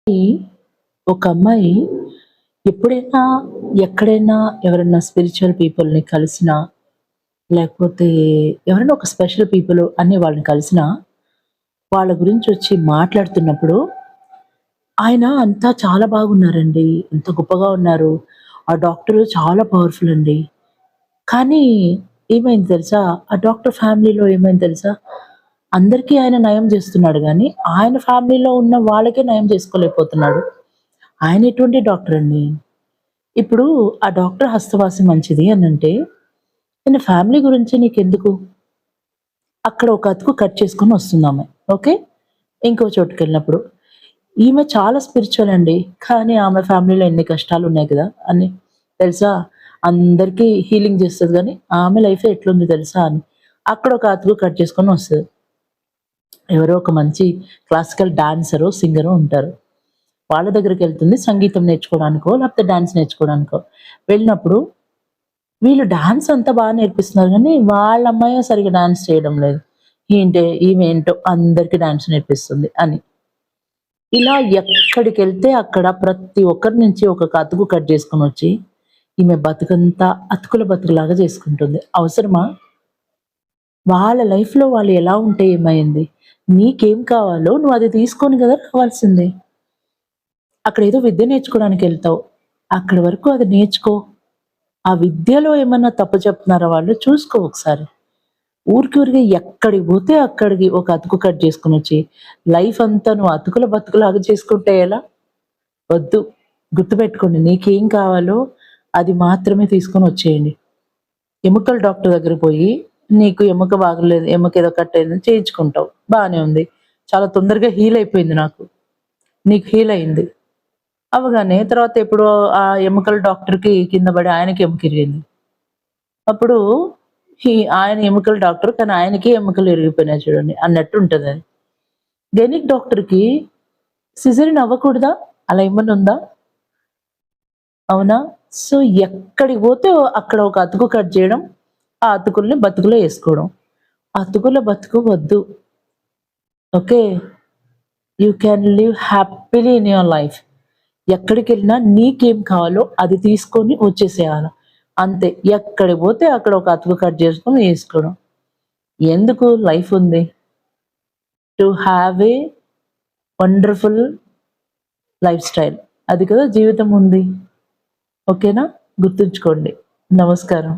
ఈ ఒక అమ్మాయి ఎప్పుడైనా, ఎక్కడైనా ఎవరైనా స్పిరిచ్యువల్ పీపుల్‌ని కలిసినా, లేకపోతే ఎవరైనా ఒక స్పెషల్ పీపుల్ అనే వాళ్ళని కలిసినా, వాళ్ళ గురించొచ్చి మాట్లాడుతున్నప్పుడు, ఆయన అంతా చాలా బాగున్నారండి. ఎంత గొప్పగా ఉన్నారు. ఆ డాక్టరు చాలా పవర్‌ఫుల్ అండి. కానీ ఏమైంది తెలుసా? ఆ డాక్టర్ ఫ్యామిలీలో ఏమైంది తెలుసా? అందరికీ ఆయన నయం జేస్తున్నాడు గానీ, ఆయన ఫ్యామిలీలో ఉన్న వాళ్ళకే నయం జేసుకోలేకపోతున్నాడు. ఆయన ఎటువంటి డాక్టర్ అండి? ఇప్పుడు ఆ డాక్టర్ హస్తవాసి మంచిది అనంటే, ఈయన ఫ్యామిలీ గురించి నీకెందుకు? అక్కడ ఒక అతుకు కట్ చేసుకొని వస్తుందామె. ఓకే. ఇంకో చోటుకెళ్ళినప్పుడు, ఈమె చాలా స్పిరిచ్యువల్ అండి. కానీ ఆమె ఫ్యామిలీలో ఎన్ని కష్టాలున్నాయి కదా! అని తెలుసా? అందరికీ హీలింగ్ చేస్తది గానీ, ఆమె లైఫే ఎట్లుంది తెలుసా అని. అక్కడ ఒక అతుకు కట్ చేసుకొని వస్తది. ఎవరో ఒక మంచి క్లాసికల్ డాన్సరో, సింగరో ఉంటారు. వాళ్ళ దగ్గరికెళ్తుంది సంగీతం నేర్చుకోవడానికో, లేకపోతే డాన్స్ నేర్చుకోవడానికో. వెళ్ళినప్పుడు వీళ్ళు డాన్స్ అంతా బాగా నేర్పిస్తున్నారు గానీ, వాళ్ళ అమ్మాయే సరిగ్గా డాన్స్ చేయడం లేదు. ఈమె ఏంటో అందరికి డాన్స్ నేర్పిస్తుంది అని. ఇలా ఎక్కడికెళ్తే అక్కడ ప్రతి ఒక్కరి నుంచి ఒక్కొక్క అతుకు కట్ చేసుకొనొచ్చి, ఈమె బతుకంతా అతుకుల బతుకులాగా చేసుకుంటుంది. అవసరమా? వాళ్ళ లైఫ్‌లో వాళ్ళు ఎలా ఉంటే ఏమైంది? నీకేం కావాలో నువ్వు అది తీసుకొని గదా రావాల్సింది. అక్కడేదో విద్య నేర్చుకోవడానికెళ్తావు. అక్కడి వరకు అది నేర్చుకో. ఆ విద్యలో ఏమన్నా తప్పు చెప్తున్నారా వాళ్ళు చూసుకో ఒకసారి. ఊరికే ఎక్కడికి పోతే అక్కడికి ఒక అతుకు కట్ చేసుకొనొచ్చి, లైఫ్ అంతా నువ్వు అతుకుల బతుకులాగా చేసుకుంటే ఎలా? వద్దు. గుర్తుపెట్టుకోండి నీకేం కావాలో అది మాత్రమే తీసుకొనొచ్చేయండి. ఎముకల డాక్టర్ దగ్గరికి పోయి, నీకు ఎముక బాగలేదు, ఎముకేదో కట్ అయిందని చేయించుకుంటావు. బానే ఉంది. చాలా తొందరగా హీల్ అయిపోయింది నాకు. నీకు హీల్ అయింది. అవ్వగానే తర్వాత ఎప్పుడో ఆ ఎముకల డాక్టర్‌కి కింద పడి ఆయనకి ఎముకిరిగింది. అప్పుడు ఆయన ఎముకల డాక్టర్ కానీ ఆయనకే ఎముకలు ఇరిగిపోయినాయి చూడండి అన్నట్టు ఉంటదది. గైనిక్ డాక్టర్‌కి సిజేరియన్ అవ్వకూడదా? అలా ఏమన్నా ఉందా? అవునా? సో, ఎక్కడికి పోతే అక్కడ ఒక అతుకు కట్ జేయడం, ఆ అతుకుల్ని బతుకులో యేసుకోవడం. అతుకుల బతుకు వద్దు. Okay. You can live happily in your life. ఎక్కడికెళ్ళినా నీకేం కావాలో అది తీసుకొని వచ్చేసేయాల. అంతే. ఎక్కడికి పోతే అక్కడ ఒక అతుకు కట్ చేసుకొని యేసుకోవడం. ఎందుకు లైఫ్ ఉంది. To have a wonderful life style. అది కదా జీవితం ఉంది. ఓకేనా? గుర్తుంచుకోండి. నమస్కారం.